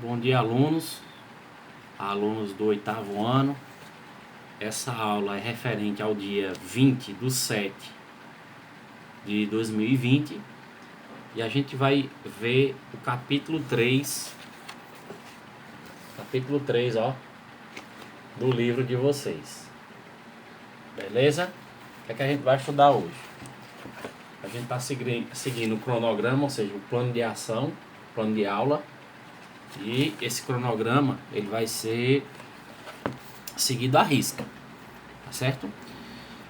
Bom dia, alunos, alunos do 8º ano. Essa aula é referente ao dia 20/7/2020 e a gente vai ver o capítulo 3, do livro de vocês. Beleza? O que é que a gente vai estudar hoje? A gente está seguindo o cronograma, ou seja, o plano de ação, plano de aula. E esse cronograma ele vai ser seguido à risca, tá certo?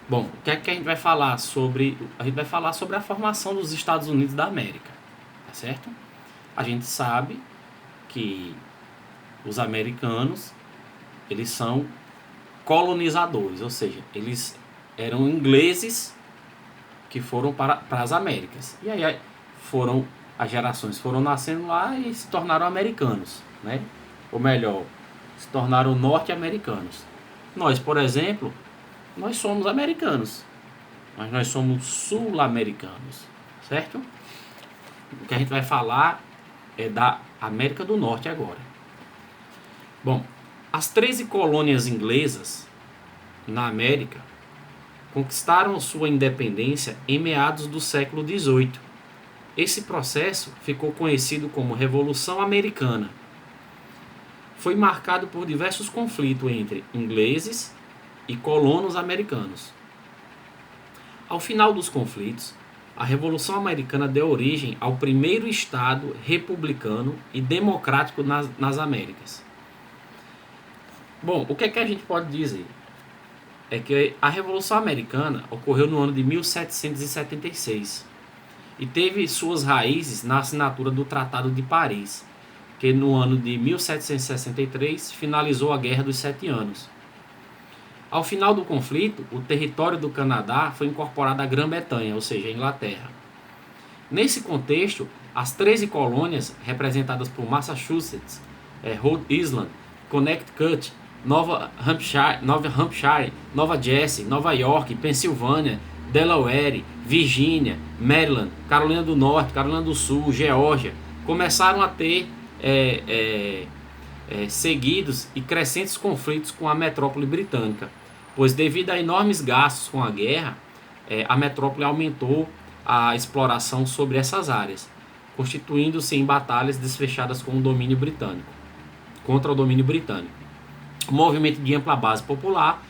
Bom, o que é que a gente vai falar sobre? A gente vai falar sobre a formação dos Estados Unidos da América, tá certo? A gente sabe que os americanos, eles são colonizadores, ou seja, eles eram ingleses que foram para as Américas. E aí as gerações foram nascendo lá e se tornaram americanos, né? Ou melhor, se tornaram norte-americanos. Nós, por exemplo, nós somos americanos, mas nós somos sul-americanos, certo? O que a gente vai falar é da América do Norte agora. Bom, as 13 colônias inglesas na América conquistaram sua independência em meados do século XVIII. Esse processo ficou conhecido como Revolução Americana. Foi marcado por diversos conflitos entre ingleses e colonos americanos. Ao final dos conflitos, a Revolução Americana deu origem ao primeiro Estado republicano e democrático nas Américas. Bom, o que é que a gente pode dizer? É que a Revolução Americana ocorreu no ano de 1776 e teve suas raízes na assinatura do Tratado de Paris, que no ano de 1763 finalizou a Guerra dos 7 Anos. Ao final do conflito, o território do Canadá foi incorporado à Grã-Bretanha, ou seja, à Inglaterra. Nesse contexto, as 13 colônias, representadas por Massachusetts, Rhode Island, Connecticut, Nova Hampshire, Nova Jersey, Nova York, Pensilvânia, Delaware, Virgínia, Maryland, Carolina do Norte, Carolina do Sul, Geórgia, começaram a ter seguidos e crescentes conflitos com a metrópole britânica, pois devido a enormes gastos com a guerra, a metrópole aumentou a exploração sobre essas áreas, constituindo-se em batalhas desfechadas com o domínio britânico, contra o domínio britânico. O movimento de ampla base popular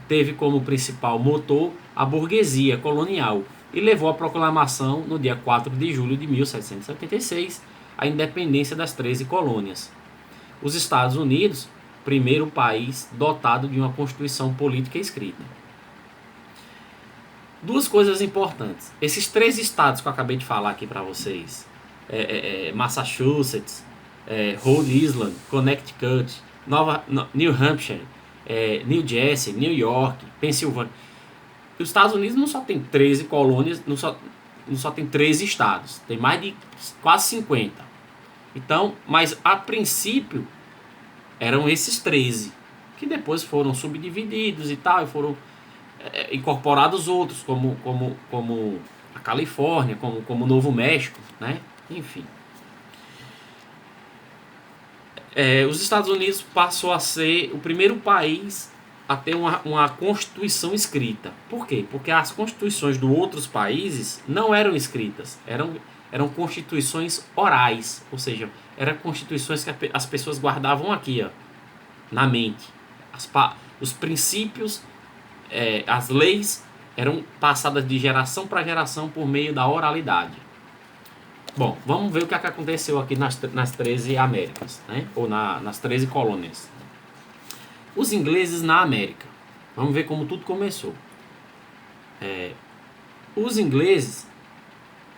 teve como principal motor a burguesia colonial e levou à proclamação, no dia 4 de julho de 1776, a independência das 13 colônias. Os Estados Unidos, primeiro país dotado de uma constituição política escrita. Duas coisas importantes. Esses 3 estados que eu acabei de falar aqui para vocês, Massachusetts, Rhode Island, Connecticut, New Hampshire, New Jersey, New York, Pensilvânia. Os Estados Unidos não só tem 13 colônias, não só tem 13 estados, tem mais de quase 50. Então, mas a princípio eram esses 13, que depois foram subdivididos e tal, e foram incorporados outros, como a Califórnia, como o Novo México, né? Enfim. Os Estados Unidos passou a ser o primeiro país a ter uma constituição escrita. Por quê? Porque as constituições de outros países não eram escritas, eram constituições orais, ou seja, eram constituições que as pessoas guardavam aqui, ó, na mente. Os princípios, as leis eram passadas de geração para geração por meio da oralidade. Bom, vamos ver o que aconteceu aqui nas 13 Américas, né? Ou nas 13 colônias. Os ingleses na América. Vamos ver como tudo começou. Os ingleses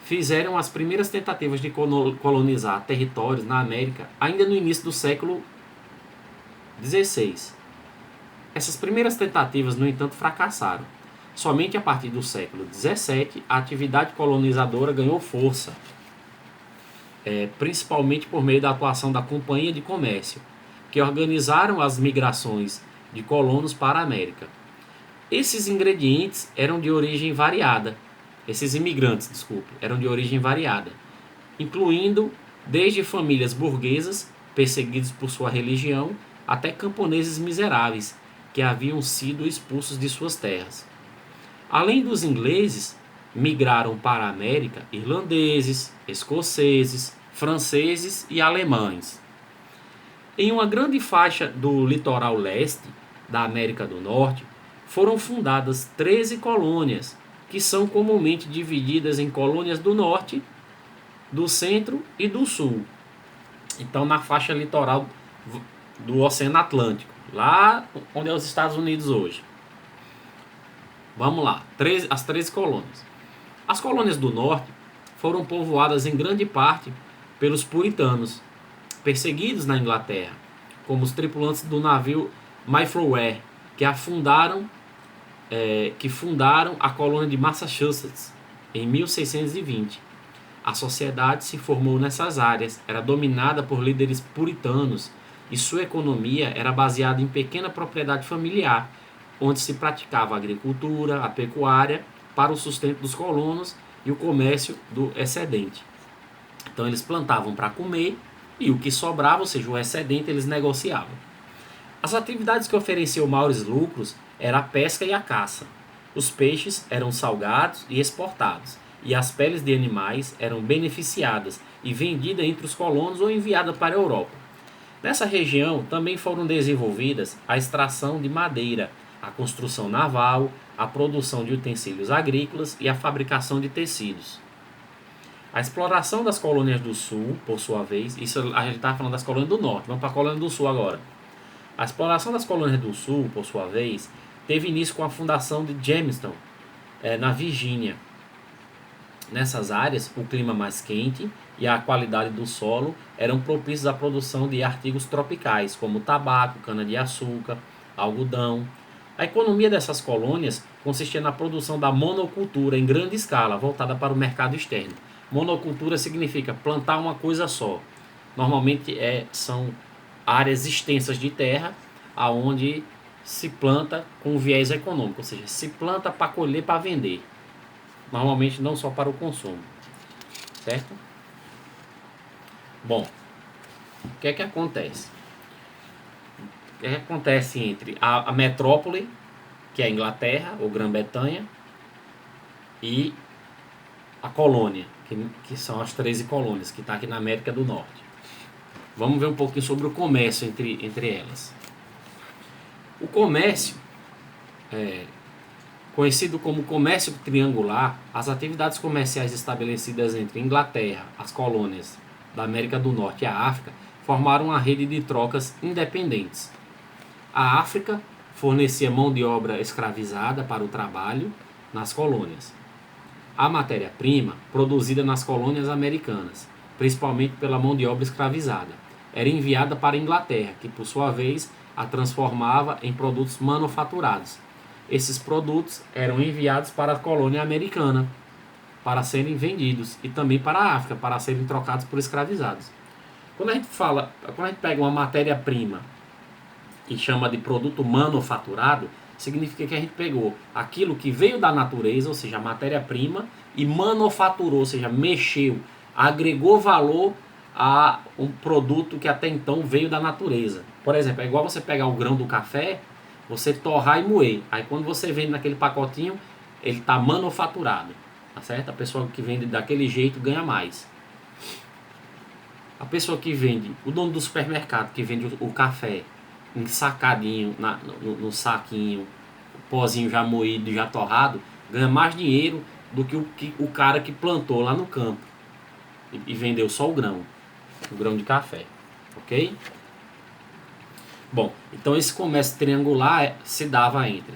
fizeram as primeiras tentativas de colonizar territórios na América ainda no início do século XVI. Essas primeiras tentativas, no entanto, fracassaram. Somente a partir do século XVII, a atividade colonizadora ganhou força. Principalmente por meio da atuação da Companhia de Comércio, que organizaram as migrações de colonos para a América. Esses imigrantes eram de origem variada, incluindo desde famílias burguesas perseguidos por sua religião, até camponeses miseráveis, que haviam sido expulsos de suas terras. Além dos ingleses, migraram para a América irlandeses, escoceses, franceses e alemães. Em uma grande faixa do litoral leste da América do Norte, foram fundadas 13 colônias, que são comumente divididas em colônias do norte, do centro e do sul. Então, na faixa litoral do Oceano Atlântico, lá onde é os Estados Unidos hoje. Vamos lá, as 13 colônias. As colônias do norte foram povoadas em grande parte pelos puritanos, perseguidos na Inglaterra, como os tripulantes do navio Mayflower, que fundaram a colônia de Massachusetts em 1620. A sociedade se formou nessas áreas, era dominada por líderes puritanos e sua economia era baseada em pequena propriedade familiar, onde se praticava a agricultura, a pecuária, para o sustento dos colonos e o comércio do excedente. Então eles plantavam para comer e o que sobrava, ou seja, o excedente, eles negociavam. As atividades que ofereciam maiores lucros eram a pesca e a caça. Os peixes eram salgados e exportados, e as peles de animais eram beneficiadas e vendidas entre os colonos ou enviadas para a Europa. Nessa região também foram desenvolvidas a extração de madeira, a construção naval, a produção de utensílios agrícolas e a fabricação de tecidos. A exploração das colônias do sul, por sua vez, isso a gente estava falando das colônias do norte, vamos para a colônia do sul agora. A exploração das colônias do sul, por sua vez, teve início com a fundação de Jamestown, na Virgínia. Nessas áreas, o clima mais quente e a qualidade do solo eram propícios à produção de artigos tropicais, como tabaco, cana-de-açúcar, algodão. A economia dessas colônias consistia na produção da monocultura em grande escala, voltada para o mercado externo. Monocultura significa plantar uma coisa só. Normalmente são áreas extensas de terra, aonde se planta com viés econômico, ou seja, se planta para colher, para vender. Normalmente não só para o consumo, certo? Bom, o que é que acontece? O que é que acontece entre a metrópole, que é a Inglaterra ou Grã-Bretanha, e a colônia, que são as 13 colônias, que está aqui na América do Norte. Vamos ver um pouquinho sobre o comércio entre elas. O comércio, conhecido como comércio triangular, as atividades comerciais estabelecidas entre Inglaterra, as colônias da América do Norte e a África, formaram uma rede de trocas independentes. A África fornecia mão de obra escravizada para o trabalho nas colônias. A matéria-prima, produzida nas colônias americanas, principalmente pela mão de obra escravizada, era enviada para a Inglaterra, que por sua vez a transformava em produtos manufaturados. Esses produtos eram enviados para a colônia americana para serem vendidos e também para a África para serem trocados por escravizados. Quando a gente pega uma matéria-prima e chama de produto manufaturado, significa que a gente pegou aquilo que veio da natureza, ou seja, a matéria-prima, e manufaturou, ou seja, mexeu, agregou valor a um produto que até então veio da natureza. Por exemplo, é igual você pegar o grão do café, você torrar e moer. Aí quando você vende naquele pacotinho, ele está manufaturado, tá certo? A pessoa que vende daquele jeito ganha mais. A pessoa que vende, o dono do supermercado que vende o café ensacadinho no saquinho, o pozinho já moído, já torrado, ganha mais dinheiro do que o cara que plantou lá no campo e vendeu só o grão de café, ok? Bom, então esse comércio triangular se dava entre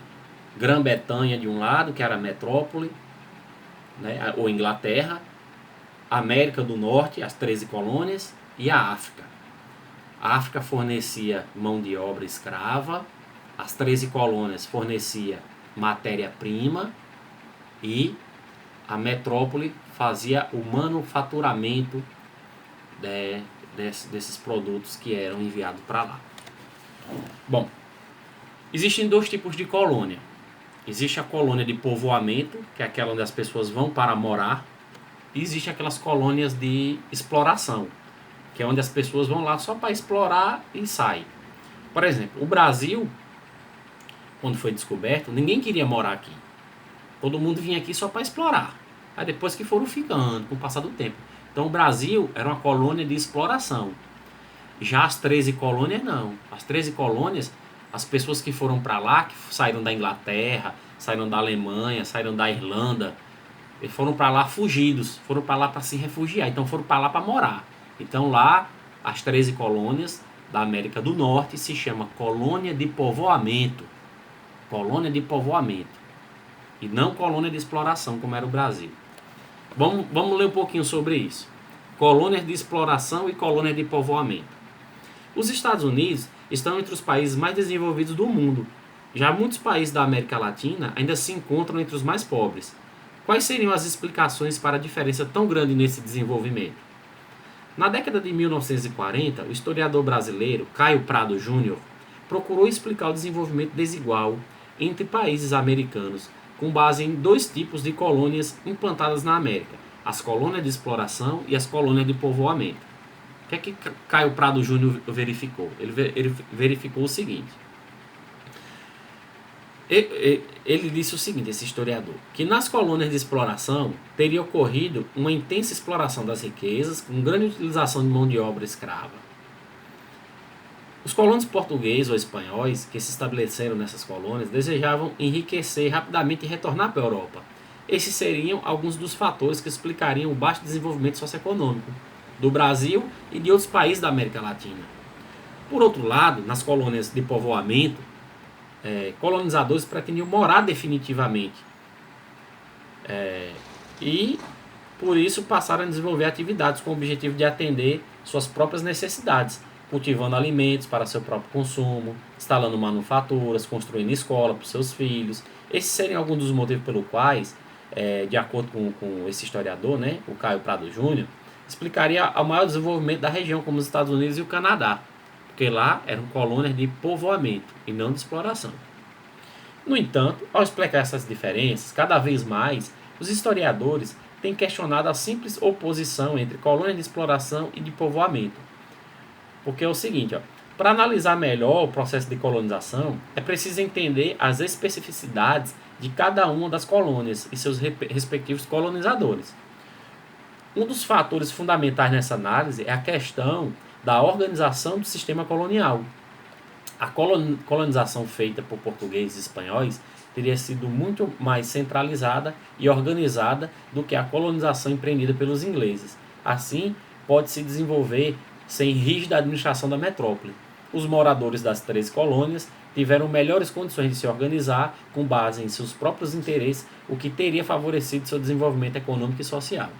Grã-Bretanha de um lado, que era a metrópole, né, ou Inglaterra, América do Norte, as 13 colônias, e a África. A África fornecia mão de obra escrava, as 13 colônias fornecia matéria-prima e a metrópole fazia o manufaturamento desses produtos que eram enviados para lá. Bom, existem dois tipos de colônia. Existe a colônia de povoamento, que é aquela onde as pessoas vão para morar, e existe aquelas colônias de exploração, que é onde as pessoas vão lá só para explorar e saem. Por exemplo, o Brasil, quando foi descoberto, ninguém queria morar aqui. Todo mundo vinha aqui só para explorar. Aí depois que foram ficando, com o passar do tempo. Então o Brasil era uma colônia de exploração. Já as 13 colônias não. As 13 colônias, as pessoas que foram para lá, que saíram da Inglaterra, saíram da Alemanha, saíram da Irlanda, eles foram para lá fugidos, foram para lá para se refugiar, então foram para lá para morar. Então lá, as 13 colônias da América do Norte se chama colônia de povoamento. Colônia de povoamento. E não colônia de exploração, como era o Brasil. Vamos ler um pouquinho sobre isso. Colônias de exploração e colônias de povoamento. Os Estados Unidos estão entre os países mais desenvolvidos do mundo. Já muitos países da América Latina ainda se encontram entre os mais pobres. Quais seriam as explicações para a diferença tão grande nesse desenvolvimento? Na década de 1940, o historiador brasileiro Caio Prado Júnior procurou explicar o desenvolvimento desigual entre países americanos com base em dois tipos de colônias implantadas na América, as colônias de exploração e as colônias de povoamento. O que é que Caio Prado Júnior verificou? Ele verificou o seguinte. Ele disse o seguinte, esse historiador, que nas colônias de exploração teria ocorrido uma intensa exploração das riquezas, com grande utilização de mão de obra escrava. Os colonos portugueses ou espanhóis que se estabeleceram nessas colônias desejavam enriquecer rapidamente e retornar para a Europa. Esses seriam alguns dos fatores que explicariam o baixo desenvolvimento socioeconômico do Brasil e de outros países da América Latina. Por outro lado, nas colônias de povoamento, colonizadores pretendiam morar definitivamente e por isso passaram a desenvolver atividades com o objetivo de atender suas próprias necessidades, cultivando alimentos para seu próprio consumo, instalando manufaturas, construindo escola para os seus filhos. Esses seriam alguns dos motivos pelos quais, de acordo com esse historiador, né, o Caio Prado Júnior, explicaria o maior desenvolvimento da região, como os Estados Unidos e o Canadá, porque lá eram colônias de povoamento e não de exploração. No entanto, ao explicar essas diferenças, cada vez mais, os historiadores têm questionado a simples oposição entre colônias de exploração e de povoamento. Porque é o seguinte, para analisar melhor o processo de colonização, é preciso entender as especificidades de cada uma das colônias e seus respectivos colonizadores. Um dos fatores fundamentais nessa análise é a questão da organização do sistema colonial. A colonização feita por portugueses e espanhóis teria sido muito mais centralizada e organizada do que a colonização empreendida pelos ingleses. Assim, pode-se desenvolver sem rígida administração da metrópole. Os moradores das 13 colônias tiveram melhores condições de se organizar com base em seus próprios interesses, o que teria favorecido seu desenvolvimento econômico e social.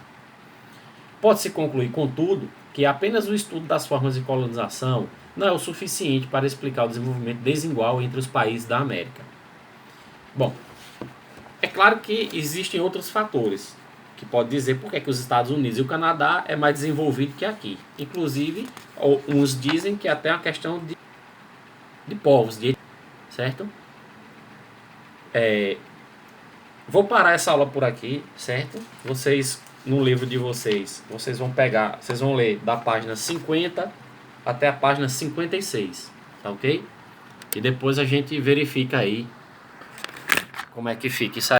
Pode-se concluir, contudo, que apenas o estudo das formas de colonização não é o suficiente para explicar o desenvolvimento desigual entre os países da América. Bom, é claro que existem outros fatores que podem dizer por que os Estados Unidos e o Canadá é mais desenvolvido que aqui. Inclusive, uns dizem que até é uma questão de povos, certo? Vou parar essa aula por aqui, certo? Vocês, no livro de vocês vocês vão ler da página 50 até a página 56, tá ok? E depois a gente verifica aí como é que fica isso aí.